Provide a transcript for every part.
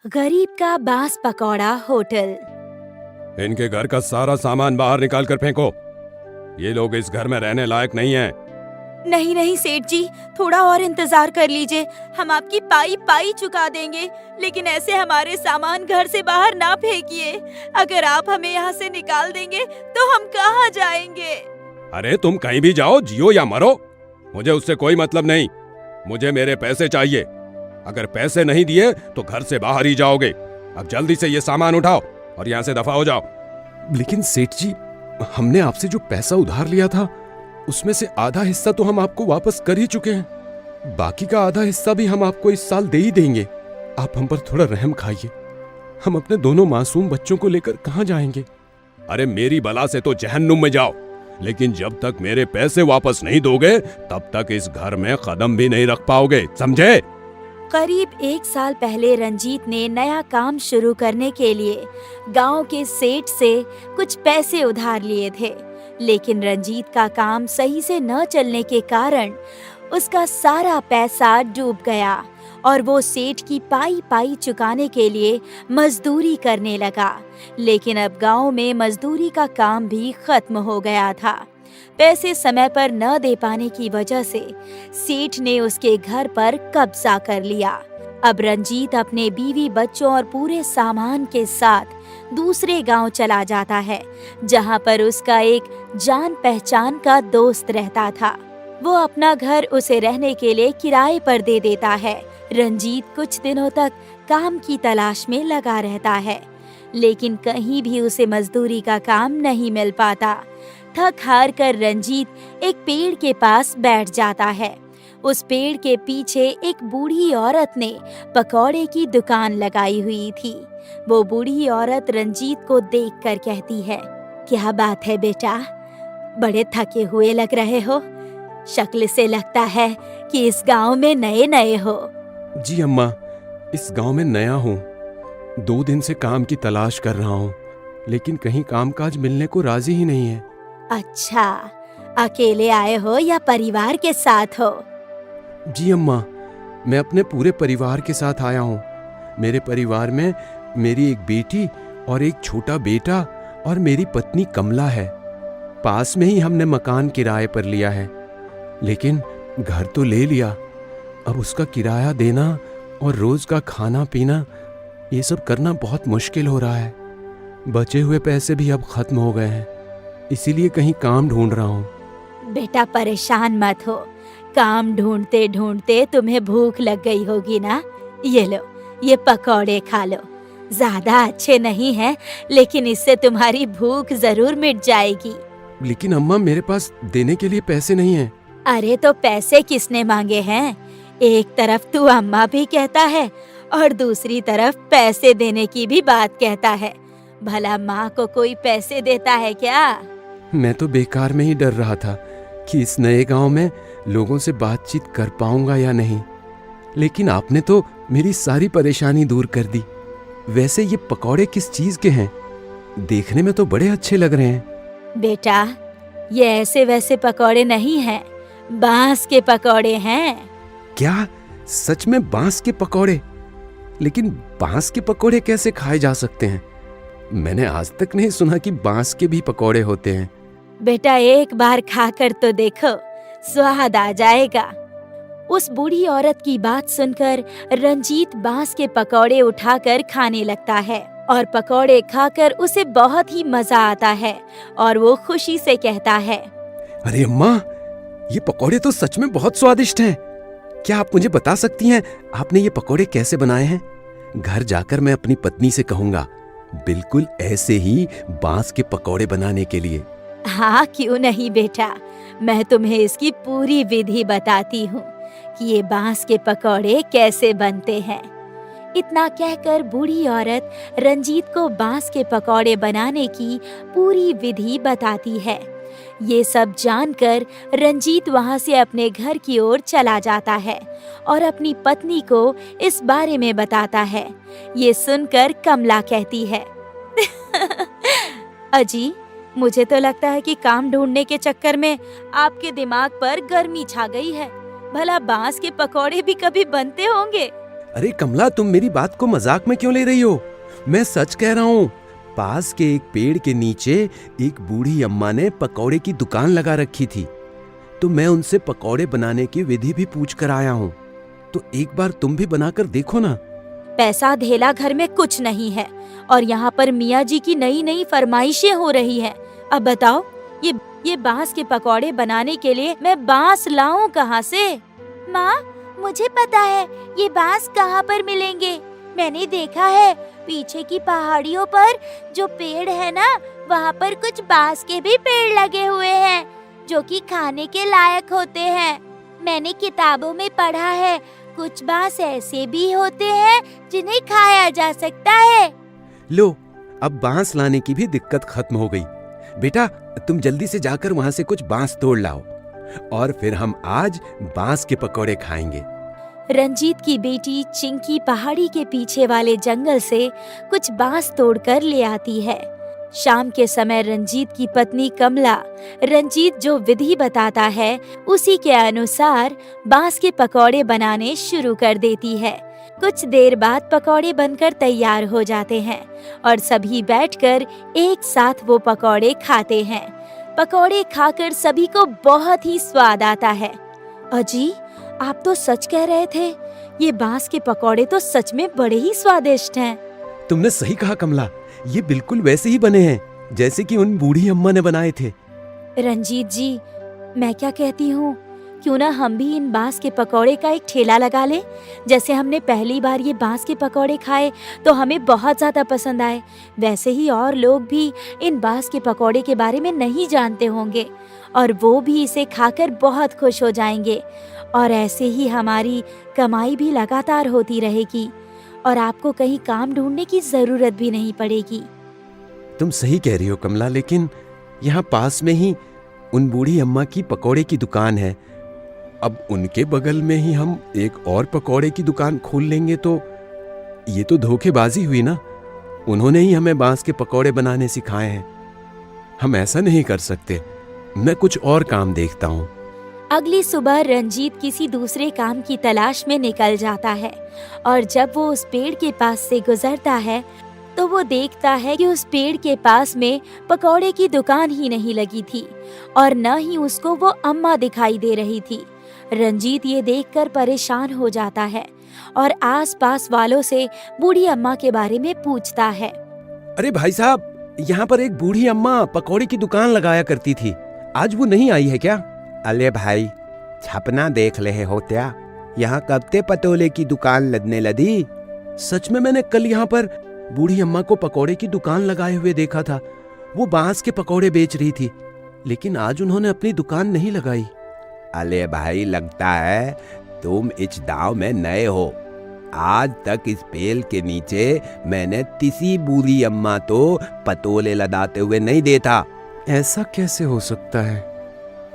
गरीब का बांस पकौड़ा होटल। इनके घर का सारा सामान बाहर निकाल कर फेंको। ये लोग इस घर में रहने लायक नहीं हैं। नहीं नहीं सेठ जी, थोड़ा और इंतजार कर लीजिए। हम आपकी पाई पाई चुका देंगे, लेकिन ऐसे हमारे सामान घर से बाहर ना फेंकिए। अगर आप हमें यहाँ से निकाल देंगे तो हम कहाँ जाएंगे? अरे तुम कहीं भी जाओ, जियो या मरो, मुझे उससे कोई मतलब नहीं। मुझे मेरे पैसे चाहिए। अगर पैसे नहीं दिए तो घर से बाहर ही जाओगे। अब जल्दी से ये सामान उठाओ और यहाँ से दफा हो जाओ। लेकिन सेठ जी, हमने आपसे जो पैसा उधार लिया था उसमें से आधा हिस्सा तो हम आपको वापस कर ही चुके हैं। बाकी का आधा हिस्सा भी हम आपको इस साल दे ही देंगे। आप हम पर थोड़ा रहम खाइए। हम अपने दोनों मासूम बच्चों को लेकर कहाँ जाएंगे? अरे मेरी बला से तो जहन्नुम में जाओ, लेकिन जब तक मेरे पैसे वापस नहीं दोगे तब तक इस घर में कदम भी नहीं रख पाओगे, समझे? करीब 1 साल पहले रंजीत ने नया काम शुरू करने के लिए गांव के सेठ से कुछ पैसे उधार लिए थे, लेकिन रंजीत का काम सही से न चलने के कारण उसका सारा पैसा डूब गया और वो सेठ की पाई पाई चुकाने के लिए मजदूरी करने लगा। लेकिन अब गांव में मजदूरी का काम भी खत्म हो गया था। पैसे समय पर न दे पाने की वजह से सेठ ने उसके घर पर कब्जा कर लिया। अब रंजीत अपने बीवी बच्चों और पूरे सामान के साथ दूसरे गांव चला जाता है, जहां पर उसका एक जान पहचान का दोस्त रहता था। वो अपना घर उसे रहने के लिए किराए पर दे देता है। रंजीत कुछ दिनों तक काम की तलाश में लगा रहता है, लेकिन कहीं भी उसे मजदूरी का काम नहीं मिल पाता। थक हार कर रंजीत एक पेड़ के पास बैठ जाता है। उस पेड़ के पीछे एक बूढ़ी औरत ने पकौड़े की दुकान लगाई हुई थी। वो बूढ़ी औरत रंजीत को देखकर कहती है, क्या बात है बेटा, बड़े थके हुए लग रहे हो। शक्ल से लगता है कि इस गांव में नए नए हो। जी अम्मा, इस गांव में नया हूँ। 2 दिन से काम की तलाश कर रहा हूँ, लेकिन कहीं कामकाज मिलने को राजी ही नहीं है। अच्छा, अकेले आए हो या परिवार के साथ हो? जी अम्मा, मैं अपने पूरे परिवार के साथ आया हूँ। मेरे परिवार में मेरी एक बेटी और एक छोटा बेटा और मेरी पत्नी कमला है। पास में ही हमने मकान किराए पर लिया है, लेकिन घर तो ले लिया। अब उसका किराया देना और रोज का खाना पीना, ये सब करना बहुत मुश्किल हो रहा है। बचे हुए पैसे भी अब खत्म हो गए हैं, इसीलिए कहीं काम ढूंढ रहा हूँ। बेटा परेशान मत हो, काम ढूंढते ढूंढते तुम्हें भूख लग गई होगी ना। ये लो, ये पकौड़े खा लो। ज्यादा अच्छे नहीं हैं, लेकिन इससे तुम्हारी भूख जरूर मिट जाएगी। लेकिन अम्मा, मेरे पास देने के लिए पैसे नहीं हैं। अरे तो पैसे किसने मांगे हैं? एक तरफ तू अम्मा भी कहता है और दूसरी तरफ पैसे देने की भी बात कहता है। भला माँ को कोई पैसे देता है क्या? मैं तो बेकार में ही डर रहा था कि इस नए गांव में लोगों से बातचीत कर पाऊंगा या नहीं, लेकिन आपने तो मेरी सारी परेशानी दूर कर दी। वैसे ये पकौड़े किस चीज के हैं? देखने में तो बड़े अच्छे लग रहे हैं। बेटा, ये ऐसे वैसे पकौड़े नहीं हैं, बांस के पकौड़े हैं। क्या सच में बांस के पकौड़े? लेकिन बांस के पकौड़े कैसे खाए जा सकते हैं? मैंने आज तक नहीं सुना कि बांस के भी पकौड़े होते हैं। बेटा एक बार खाकर तो देखो, स्वाद आ जाएगा। उस बूढ़ी औरत की बात सुनकर रंजीत बांस के पकौड़े उठाकर खाने लगता है और पकौड़े खाकर उसे बहुत ही मजा आता है और वो खुशी से कहता है, अरे अम्मा, ये पकौड़े तो सच में बहुत स्वादिष्ट हैं। क्या आप मुझे बता सकती हैं आपने ये पकौड़े कैसे बनाए हैं? घर जाकर मैं अपनी पत्नी से कहूंगा बिल्कुल ऐसे ही बांस के पकौड़े बनाने के लिए। हाँ क्यों नहीं बेटा, मैं तुम्हें इसकी पूरी विधि बताती हूँ कि ये बांस के पकौड़े कैसे बनते हैं। इतना कहकर बूढ़ी औरत रंजीत को बांस के पकौड़े बनाने की पूरी विधि बताती है। ये सब जानकर रंजीत वहाँ से अपने घर की ओर चला जाता है और अपनी पत्नी को इस बारे में बताता है। ये सुनकर कमला कहती है, अजी, मुझे तो लगता है कि काम ढूंढने के चक्कर में आपके दिमाग पर गर्मी छा गई है। भला बांस के पकौड़े भी कभी बनते होंगे? अरे कमला, तुम मेरी बात को मजाक में क्यों ले रही हो? मैं सच कह रहा हूँ। पास के एक पेड़ के नीचे एक बूढ़ी अम्मा ने पकौड़े की दुकान लगा रखी थी, तो मैं उनसे पकौड़े बनाने की विधि भी पूछ कर आया हूँ। तो एक बार तुम भी बनाकर देखो ना। पैसा धेला घर में कुछ नहीं है और यहाँ पर मियाँ जी की नई नई फरमाइशें हो रही हैं। अब बताओ, ये बांस के पकौड़े बनाने के लिए मैं बांस लाऊं कहाँ से? माँ, मुझे पता है ये बांस कहाँ पर मिलेंगे। मैंने देखा है पीछे की पहाड़ियों पर जो पेड़ है ना, वहाँ पर कुछ बांस के भी पेड़ लगे हुए हैं जो कि खाने के लायक होते हैं। मैंने किताबों में पढ़ा है कुछ बांस ऐसे भी होते हैं जिन्हें खाया जा सकता है। लो, अब बांस लाने की भी दिक्कत खत्म हो गई। बेटा, तुम जल्दी से जाकर वहाँ से कुछ बांस तोड़ लाओ और फिर हम आज बांस के पकौड़े खाएंगे। रंजीत की बेटी चिंकी पहाड़ी के पीछे वाले जंगल से कुछ बांस तोड़कर ले आती है। शाम के समय रंजीत की पत्नी कमला रंजीत जो विधि बताता है उसी के अनुसार बांस के पकौड़े बनाने शुरू कर देती है। कुछ देर बाद पकौड़े बनकर तैयार हो जाते हैं और सभी बैठकर एक साथ वो पकौड़े खाते हैं। पकौड़े खाकर सभी को बहुत ही स्वाद आता है। अजी, आप तो सच कह रहे थे, ये बांस के पकौड़े तो सच में बड़े ही स्वादिष्ट हैं। तुमने सही कहा कमला, ये बिल्कुल वैसे ही बने हैं जैसे कि उन बूढ़ी अम्मा ने बनाए थे। रंजीत जी, मैं क्या कहती हूँ, क्यों ना हम भी इन बांस के पकौड़े का एक ठेला लगा लें। जैसे हमने पहली बार ये बांस के पकौड़े खाए तो हमें बहुत ज्यादा पसंद आए, वैसे ही और लोग भी इन बांस के पकौड़े के बारे में नहीं जानते होंगे और वो भी इसे खाकर बहुत खुश हो जाएंगे और ऐसे ही हमारी कमाई भी लगातार होती रहेगी और आपको कहीं काम ढूंढने की जरूरत भी नहीं पड़ेगी। तुम सही कह रही हो कमला, लेकिन यहाँ पास में ही उन बूढ़ी अम्मा की पकौड़े की दुकान है। अब उनके बगल में ही हम एक और पकौड़े की दुकान खोल लेंगे तो ये तो धोखेबाजी हुई ना। उन्होंने ही हमें बांस के पकौड़े बनाने सिखाए हैं। हम ऐसा नहीं कर सकते। मैं कुछ और काम देखता हूँ। अगली सुबह रंजीत किसी दूसरे काम की तलाश में निकल जाता है और जब वो उस पेड़ के पास से गुजरता है तो वो देखता है कि उस पेड़ के पास में पकौड़े की दुकान ही नहीं लगी थी और न ही उसको वो अम्मा दिखाई दे रही थी। रंजीत ये देखकर परेशान हो जाता है और आसपास वालों से बूढ़ी अम्मा के बारे में पूछता है। अरे भाई साहब, यहाँ पर एक बूढ़ी अम्मा पकौड़े की दुकान लगाया करती थी, आज वो नहीं आई है क्या? अले भाई, छपना देख ले हो क्या? यहाँ कब ते पतोले की दुकान लगने लगी? सच में मैंने कल यहाँ पर बूढ़ी अम्मा को पकौड़े की दुकान लगाए हुए देखा था। वो बांस के पकौड़े बेच रही थी, लेकिन आज उन्होंने अपनी दुकान नहीं लगाई। अले भाई, लगता है तुम इस गांव में नए हो। आज तक इस पेड़ के नीचे मैंने किसी बूढ़ी अम्मा तो पतोले लगाते हुए नहीं देखा। ऐसा कैसे हो सकता है?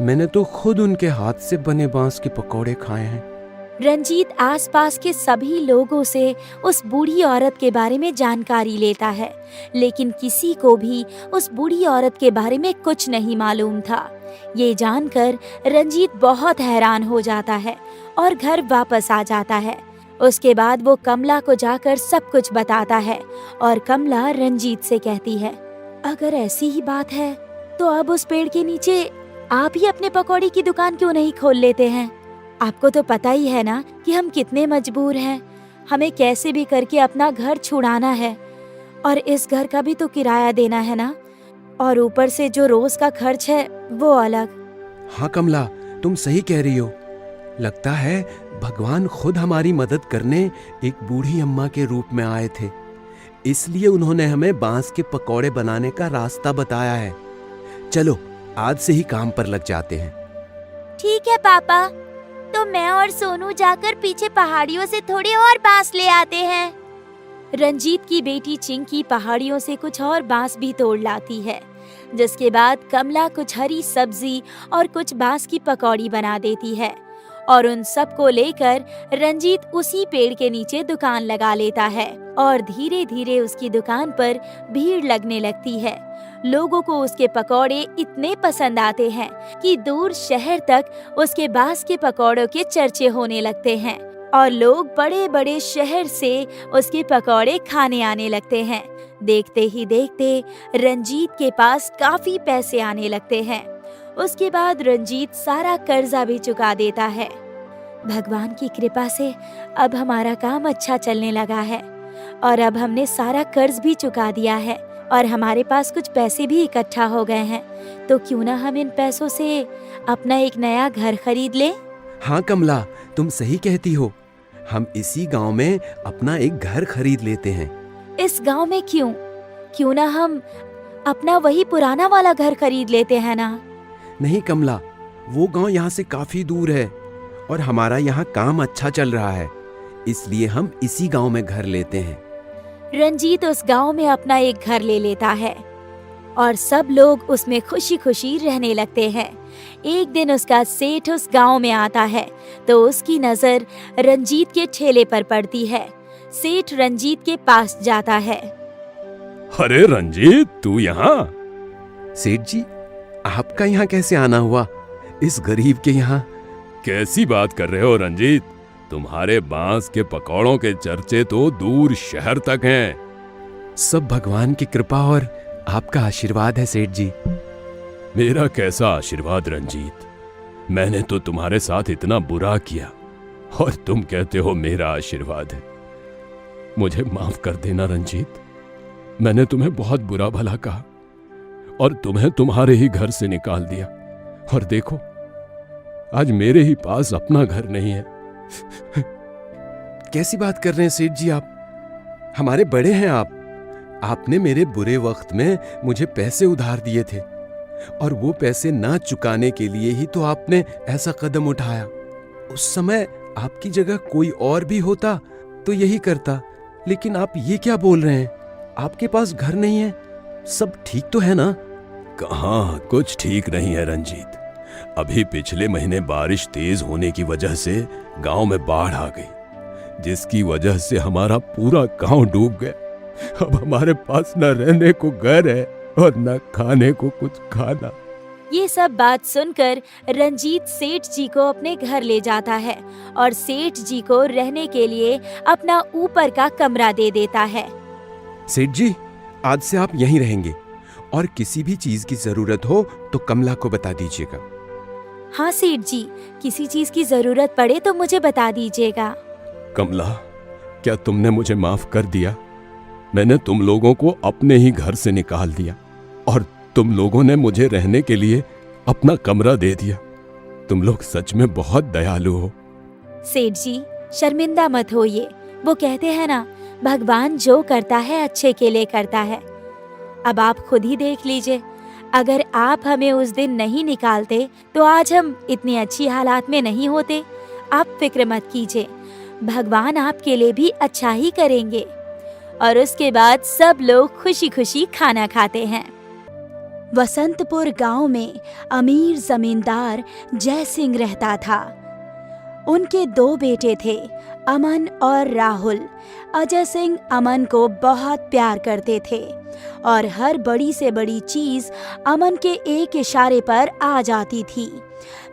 मैंने तो खुद उनके हाथ से बने बांस के पकौड़े खाए हैं। रंजीत आसपास के सभी लोगों से उस बूढ़ी औरत के बारे में जानकारी लेता है, लेकिन किसी को भी उस बूढ़ी औरत के बारे में कुछ नहीं मालूम था। ये जानकर रंजीत बहुत हैरान हो जाता है और घर वापस आ जाता है। उसके बाद वो कमला को जाकर सब कुछ बताता है और कमला रंजीत से कहती है, अगर ऐसी ही बात है तो अब उस पेड़ के नीचे आप ही अपने पकौड़ी की दुकान क्यों नहीं खोल लेते हैं? आपको तो पता ही है ना कि हम कितने मजबूर हैं। हमें कैसे भी करके अपना घर छुड़ाना है और इस घर का भी तो किराया देना है ना, और ऊपर से जो रोज का खर्च है वो अलग। हाँ कमला, तुम सही कह रही हो। लगता है भगवान खुद हमारी मदद करने एक बूढ़ी अम्मा के रूप में आए थे, इसलिए उन्होंने हमें बांस के पकौड़े बनाने का रास्ता बताया है। चलो आज से ही काम पर लग जाते हैं। ठीक है पापा, तो मैं और सोनू जाकर पीछे पहाड़ियों से थोड़े और बांस ले आते हैं। रंजीत की बेटी चिंकी पहाड़ियों से कुछ और बांस भी तोड़ लाती है, जिसके बाद कमला कुछ हरी सब्जी और कुछ बांस की पकौड़ी बना देती है और उन सब को लेकर रंजीत उसी पेड़ के नीचे दुकान लगा लेता है और धीरे धीरे उसकी दुकान पर भीड़ लगने लगती है। लोगों को उसके पकौड़े इतने पसंद आते हैं कि दूर शहर तक उसके बांस के पकौड़ों के चर्चे होने लगते हैं। और लोग बड़े बड़े शहर से उसके पकौड़े खाने आने लगते हैं। देखते ही देखते रंजीत के पास काफी पैसे आने लगते हैं। उसके बाद रंजीत सारा कर्जा भी चुका देता है। भगवान की कृपा से अब हमारा काम अच्छा चलने लगा है और अब हमने सारा कर्ज भी चुका दिया है और हमारे पास कुछ पैसे भी इकट्ठा हो गए हैं। तो क्यों ना हम इन पैसों से अपना एक नया घर खरीद लें? हाँ कमला, तुम सही कहती हो। हम इसी गांव में अपना एक घर खरीद लेते हैं। इस गांव में क्यों? क्यों ना हम अपना वही पुराना वाला घर खरीद लेते हैं ना? नहीं कमला, वो गांव यहाँ से काफी दूर है और हमारा यहाँ काम अच्छा चल रहा है, इसलिए हम इसी गांव में घर लेते हैं। रंजीत उस गांव में अपना एक घर ले लेता है और सब लोग उसमें खुशी खुशी रहने लगते हैं। एक दिन उसका सेठ उस गांव में आता है तो उसकी नजर रंजीत के ठेले पर पड़ती है। सेठ रंजीत के पास जाता है। अरे रंजीत, तू यहाँ? सेठ जी, आपका यहाँ कैसे आना हुआ, इस गरीब के यहाँ? कैसी बात कर रहे हो रंजीत? तुम्हारे बांस के पकौड़ों के चर्चे तो दूर शहर तक हैं। सब भगवान की कृपा और आपका आशीर्वाद है सेठ जी। मेरा कैसा आशीर्वाद रंजीत? मैंने तो तुम्हारे साथ इतना बुरा किया और तुम कहते हो मेरा आशीर्वाद है। मुझे माफ कर देना रंजीत, मैंने तुम्हें बहुत बुरा भला कहा और तुम्हें तुम्हारे ही घर से निकाल दिया। और देखो, आज मेरे ही पास अपना घर नहीं है। कैसी बात कर रहे हैं सेठ जी आप? हमारे बड़े हैं आप। आपने मेरे बुरे वक्त में मुझे पैसे उधार दिए थे और वो पैसे ना चुकाने के लिए ही तो आपने ऐसा कदम उठाया। उस समय आपकी जगह कोई और भी होता तो यही करता, लेकिन आप ये क्या बोल रहे हैं? आपके पास घर नहीं है, सब ठीक तो है ना? कहाँ कुछ ठीक नहीं है रंजीत। अभी पिछले महीने बारिश तेज होने की वजह से गांव में बाढ़ आ गई, जिसकी वजह से हमारा पूरा गांव डूब गया। अब हमारे पास न रहने को घर है और न खाने को कुछ खाना। ये सब बात सुनकर रंजीत सेठ जी को अपने घर ले जाता है और सेठ जी को रहने के लिए अपना ऊपर का कमरा दे देता है। सेठ जी, आज से आप यहीं रहेंगे और किसी भी चीज की जरूरत हो तो कमला को बता दीजिएगा। हाँ सेठ जी, किसी चीज की जरूरत पड़े तो मुझे बता दीजिएगा। कमला, क्या तुमने मुझे माफ कर दिया? मैंने तुम लोगों को अपने ही घर से निकाल दिया और तुम लोगों ने मुझे रहने के लिए अपना कमरा दे दिया। तुम लोग सच में बहुत दयालु हो। सेठ जी, शर्मिंदा मत होइए। वो कहते हैं ना, भगवान जो करता है अच्छे के लिए करता है। अब आप खुद ही देख लीजिए, अगर आप हमें उस दिन नहीं निकालते तो आज हम इतनी अच्छी हालात में नहीं होते। आप फिक्र मत कीजिए, भगवान आपके लिए भी अच्छा ही करेंगे। और उसके बाद सब लोग खुशी खुशी खाना खाते हैं। वसंतपुर गांव में अमीर जमींदार जय सिंह रहता था। उनके 2 बेटे थे, अमन और राहुल। अजय सिंह अमन को बहुत प्यार करते थे और हर बड़ी से बड़ी चीज अमन के एक इशारे पर आ जाती थी।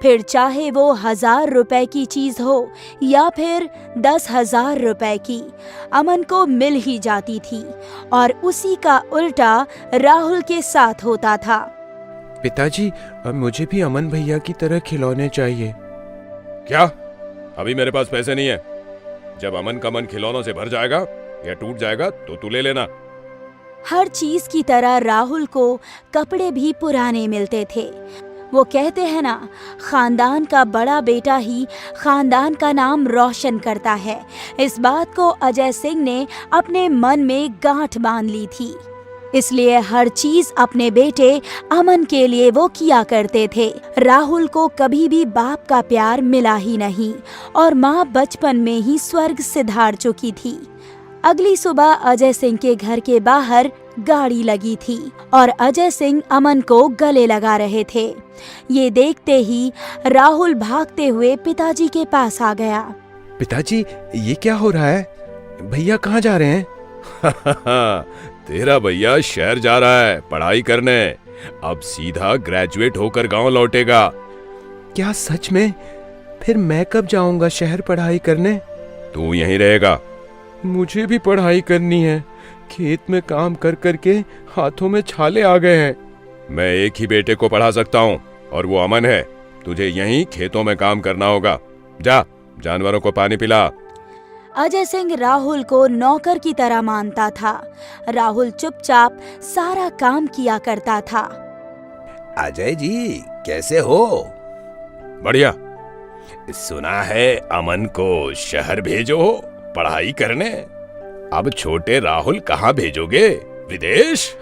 फिर चाहे वो 1000 रुपए की चीज हो या फिर 10,000 रुपए की, अमन को मिल ही जाती थी। और उसी का उल्टा राहुल के साथ होता था। पिताजी, अब मुझे भी अमन भैया की तरह खिलौने चाहिए। क्या? अभी मेरे पास पैसे नहीं है। जब अमन का मन खिलौनों से भर जाएगा या टूट जाएगा तो तू ले लेना। हर चीज की तरह राहुल को कपड़े भी पुराने मिलते थे। वो कहते हैं ना, खानदान का बड़ा बेटा ही खानदान का नाम रोशन करता है। इस बात को अजय सिंह ने अपने मन में गांठ बांध ली थी, इसलिए हर चीज अपने बेटे अमन के लिए वो किया करते थे। राहुल को कभी भी बाप का प्यार मिला ही नहीं और माँ बचपन में ही स्वर्ग सिधार चुकी थी। अगली सुबह अजय सिंह के घर के बाहर गाड़ी लगी थी और अजय सिंह अमन को गले लगा रहे थे। ये देखते ही राहुल भागते हुए पिताजी के पास आ गया। पिताजी, ये क्या हो रहा है? भैया कहाँ जा रहे हैं? तेरा भैया शहर जा रहा है पढ़ाई करने। अब सीधा ग्रेजुएट होकर गांव लौटेगा। क्या सच में? फिर मैं कब जाऊंगा शहर पढ़ाई करने? तू यहीं रहेगा। मुझे भी पढ़ाई करनी है। खेत में काम कर करके हाथों में छाले आ गए हैं। मैं एक ही बेटे को पढ़ा सकता हूँ और वो अमन है। तुझे यहीं खेतों में काम करना होगा। जा, जानवरों को पानी पिला। अजय सिंह राहुल को नौकर की तरह मानता था। राहुल चुपचाप सारा काम किया करता था। अजय जी कैसे हो? बढ़िया। सुना है अमन को शहर भेजो हो पढ़ाई करने। अब छोटे राहुल कहाँ भेजोगे? विदेश?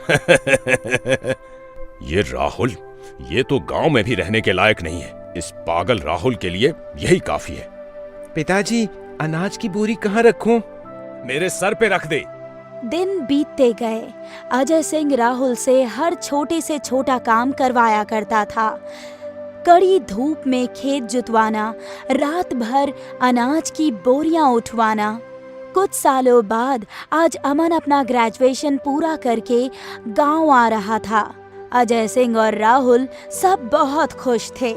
ये राहुल, ये तो गांव में भी रहने के लायक नहीं है। इस पागल राहुल के लिए यही काफी है। पिताजी, अनाज की बोरी कहाँ रखूं? मेरे सर पे रख दे। दिन बीतते गए। अजय सिंह राहुल से हर छोटे से छोटा काम करवाया करता था। कड़ी धूप में खेत जुतवाना, रात भर अनाज की बोरियां उठवाना। कुछ सालों बाद आज अमन अपना ग्रेजुएशन पूरा करके गांव आ रहा था। अजय सिंह और राहुल सब बहुत खुश थे।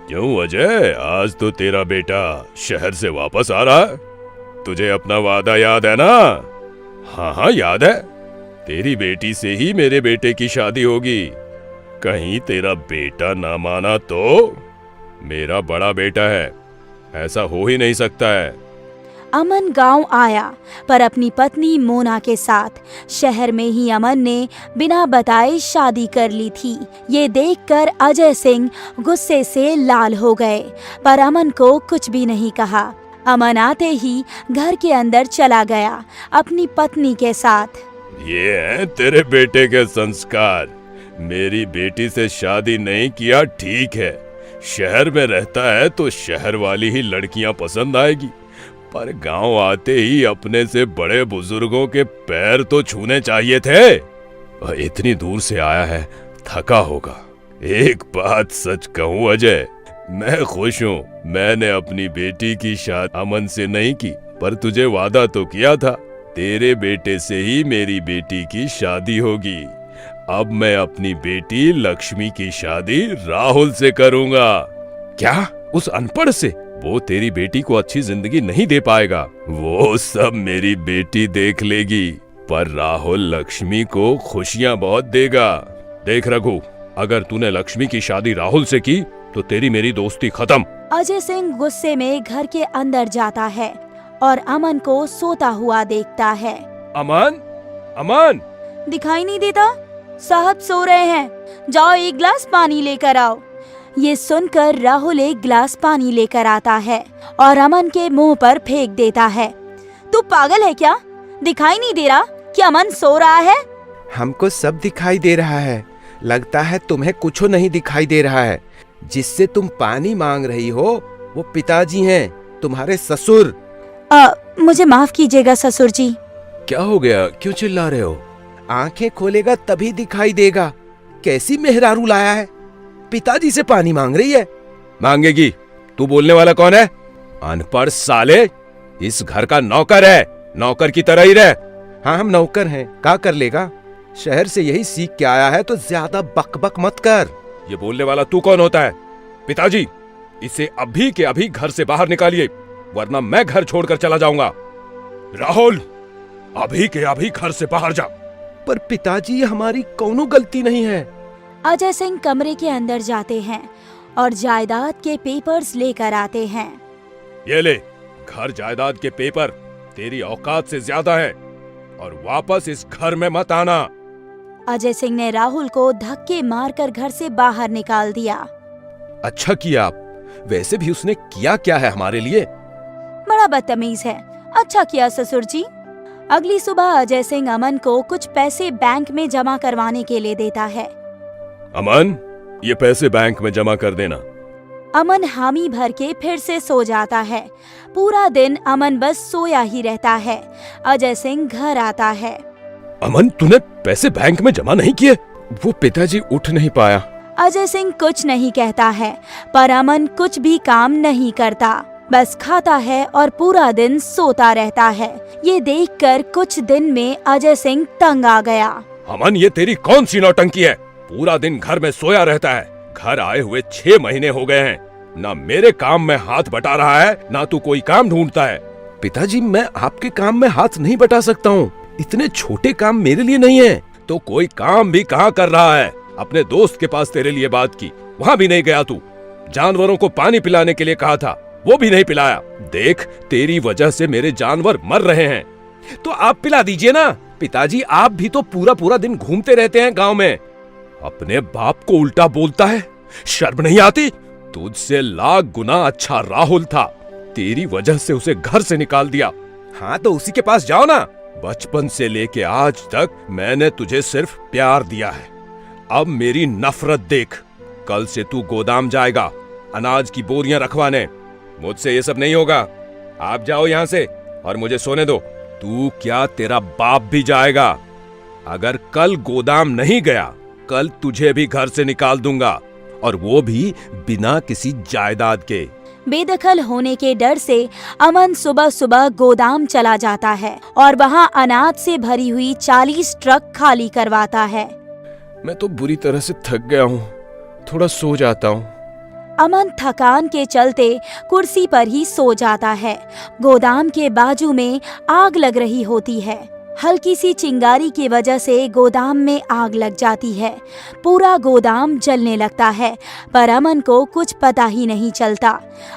क्यों अजय, आज तो तेरा बेटा शहर से वापस आ रहा है। तुझे अपना वादा याद है ना? हाँ हाँ याद है। तेरी बेटी से ही मेरे बेटे की शादी होगी। कहीं तेरा बेटा ना माना तो? मेरा बड़ा बेटा है, ऐसा हो ही नहीं सकता है। अमन गांव आया, पर अपनी पत्नी मोना के साथ। शहर में ही अमन ने बिना बताए शादी कर ली थी। ये देखकर अजय सिंह गुस्से से लाल हो गए, पर अमन को कुछ भी नहीं कहा। अमन आते ही घर के अंदर चला गया अपनी पत्नी के साथ। ये हैं तेरे बेटे के संस्कार। मेरी बेटी से शादी नहीं किया ठीक है। शहर में रहता है तो शहर वाली ही लड़कियां पसंद आएगी, पर गांव आते ही अपने से बड़े बुजुर्गों के पैर तो छूने चाहिए थे। इतनी दूर से आया है, थका होगा। एक बात सच कहूं अजय, मैं खुश हूँ। मैंने अपनी बेटी की शादी अमन से नहीं की, पर तुझे वादा तो किया था तेरे बेटे से ही मेरी बेटी की शादी होगी। अब मैं अपनी बेटी लक्ष्मी की शादी राहुल से करूंगा। क्या? उस अनपढ़ से? वो तेरी बेटी को अच्छी जिंदगी नहीं दे पाएगा। वो सब मेरी बेटी देख लेगी, पर राहुल लक्ष्मी को खुशियां बहुत देगा। देख रघु, अगर तूने लक्ष्मी की शादी राहुल से की तो तेरी मेरी दोस्ती खत्म। अजय सिंह गुस्से में घर के अंदर जाता है और अमन को सोता हुआ देखता है। अमन, अमन! दिखाई नहीं देता? साहब सो रहे हैं, जाओ एक गिलास पानी लेकर आओ। ये सुनकर राहुल एक गिलास पानी लेकर आता है और अमन के मुंह पर फेंक देता है। तू पागल है क्या? दिखाई नहीं दे रहा कि अमन सो रहा है? हमको सब दिखाई दे रहा है। लगता है तुम्हें कुछ नहीं दिखाई दे रहा है। जिससे तुम पानी मांग रही हो वो पिताजी हैं, तुम्हारे ससुर। मुझे माफ कीजिएगा ससुर जी। क्या हो गया, क्यों चिल्ला रहे हो? आंखें खोलेगा तभी दिखाई देगा। कैसी मेहरारू लाया है, पिताजी से पानी मांग रही है। मांगेगी? तू बोलने वाला कौन है? अनपढ़ साले, इस घर का नौकर है, नौकर की तरह ही रह। हाँ, हम नौकर हैं, क्या कर लेगा? शहर से यही सीख के आया है तो ज्यादा बकबक मत कर। ये बोलने वाला तू कौन होता है? पिताजी, इसे अभी के अभी घर से बाहर निकालिए, वरना मैं घर छोड़कर चला जाऊंगा। राहुल, अभी के अभी घर से बाहर जा। पर पिताजी, हमारी कोनो गलती नहीं है। अजय सिंह कमरे के अंदर जाते हैं और जायदाद के पेपर्स लेकर आते हैं। ये ले, घर जायदाद के पेपर तेरी औकात से ज्यादा है और वापस इस घर में मत आना। अजय सिंह ने राहुल को धक्के मारकर घर से बाहर निकाल दिया। अच्छा किया आप। वैसे भी उसने किया क्या है हमारे लिए? बड़ा बदतमीज है। अच्छा किया ससुर जी। अगली सुबह अजय सिंह अमन को कुछ पैसे बैंक में जमा करवाने के लिए देता है। अमन, ये पैसे बैंक में जमा कर देना। अमन हामी भर के फिर से सो जाता है। पूरा दिन अमन बस सोया ही रहता है। अजय सिंह घर आता है। अमन, तूने पैसे बैंक में जमा नहीं किए? वो पिताजी उठ नहीं पाया। अजय सिंह कुछ नहीं कहता है, पर अमन कुछ भी काम नहीं करता, बस खाता है और पूरा दिन सोता रहता है। ये देखकर कुछ दिन में अजय सिंह तंग आ गया। अमन, ये तेरी कौन सी नौटंकी है? पूरा दिन घर में सोया रहता है। घर आए हुए 6 महीने हो गए हैं, ना मेरे काम में हाथ बटा रहा है, ना तू कोई काम ढूंढता है। पिताजी, मैं आपके काम में हाथ नहीं बटा सकता हूँ। इतने छोटे काम मेरे लिए नहीं है। तो कोई काम भी कहाँ कर रहा है? अपने दोस्त के पास तेरे लिए बात की, वहाँ भी नहीं गया तू। जानवरों को पानी पिलाने के लिए कहा था, वो भी नहीं पिलाया। देख, तेरी वजह से मेरे जानवर मर रहे हैं। तो आप पिला दीजिए ना। पिताजी, आप भी तो पूरा पूरा दिन घूमते रहते हैं गांव में। अपने बाप को उल्टा बोलता है, शर्म नहीं आती? तुझसे लाख गुना अच्छा राहुल था, तेरी वजह से उसे घर से निकाल दिया। हाँ, तो उसी के पास जाओ ना। बचपन से लेके आज तक मैंने तुझे सिर्फ प्यार दिया है, अब मेरी नफरत देख। कल से तू गोदाम जाएगा अनाज की बोरियां रखवाने। मुझसे ये सब नहीं होगा। आप जाओ यहाँ से और मुझे सोने दो। तू क्या, तेरा बाप भी जाएगा। अगर कल गोदाम नहीं गया, कल तुझे भी घर से निकाल दूंगा, और वो भी बिना किसी जायदाद के। बेदखल होने के डर से अमन सुबह सुबह गोदाम चला जाता है और वहाँ अनाज से भरी हुई 40 ट्रक खाली करवाता है। मैं तो बुरी तरह से थक गया हूँ, थोड़ा सो जाता हूँ। अमन थकान के चलते कुर्सी पर ही सो जाता है। गोदाम के बाजू में आग लग रही होती है। हल्की सी चिंगारी की वजह से गोदाम में आग लग जाती है। पूरा गोदाम जलने लगता है, पर अमन को कुछ पता ही नहीं चलता।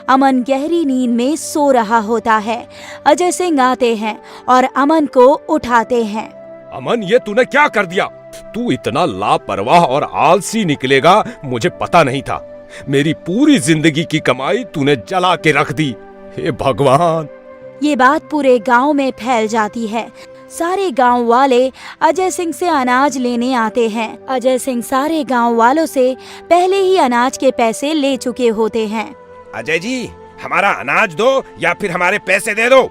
अमन गहरी नींद में सो रहा होता है। अजय सिंह आते हैं और अमन को उठाते हैं। अमन, ये तूने क्या कर दिया? तू इतना लापरवाह और आलसी निकलेगा मुझे पता नहीं था। मेरी पूरी जिंदगी की कमाई तूने जला के रख दी। हे भगवान! ये बात पूरे गांव में फैल जाती है। सारे गांव वाले अजय सिंह से अनाज लेने आते हैं। अजय सिंह सारे गांव वालों से पहले ही अनाज के पैसे ले चुके होते हैं। अजय जी, हमारा अनाज दो या फिर हमारे पैसे दे दो।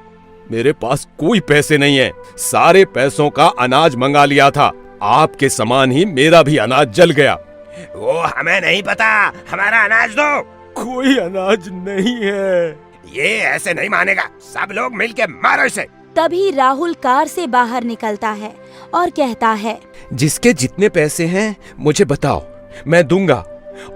मेरे पास कोई पैसे नहीं है, सारे पैसों का अनाज मंगा लिया था। आपके समान ही मेरा भी अनाज जल गया। वो हमें नहीं पता, हमारा अनाज दो। कोई अनाज नहीं है। ये ऐसे नहीं मानेगा, सब लोग मिलके मारो इसे। तभी राहुल कार से बाहर निकलता है और कहता है, जिसके जितने पैसे हैं मुझे बताओ, मैं दूंगा।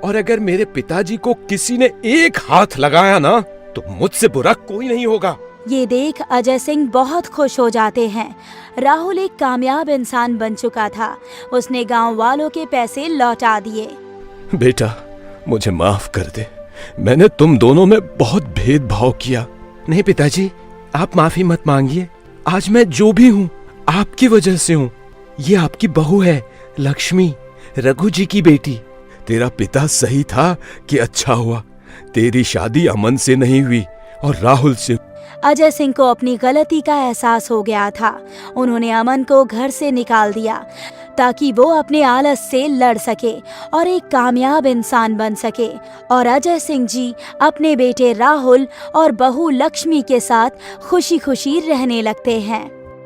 और अगर मेरे पिताजी को किसी ने एक हाथ लगाया ना, तो मुझसे बुरा कोई नहीं होगा। ये देख अजय सिंह बहुत खुश हो जाते हैं। राहुल एक कामयाब इंसान बन चुका था। उसने गांव वालों के पैसे लौटा दिए। बेटा, मुझे माफ कर दे, मैंने तुम दोनों में बहुत भेदभाव किया। नहीं पिताजी, आप माफी मत मांगिए। आज मैं जो भी हूँ आपकी वजह से हूँ। ये आपकी बहू है लक्ष्मी, रघु जी की बेटी। तेरा पिता सही था कि अच्छा हुआ तेरी शादी अमन से नहीं हुई और राहुल से। अजय सिंह को अपनी गलती का एहसास हो गया था। उन्होंने अमन को घर से निकाल दिया ताकि वो अपने आलस से लड़ सके और एक कामयाब इंसान बन सके। और अजय सिंह जी अपने बेटे राहुल और बहू लक्ष्मी के साथ खुशी खुशी रहने लगते हैं।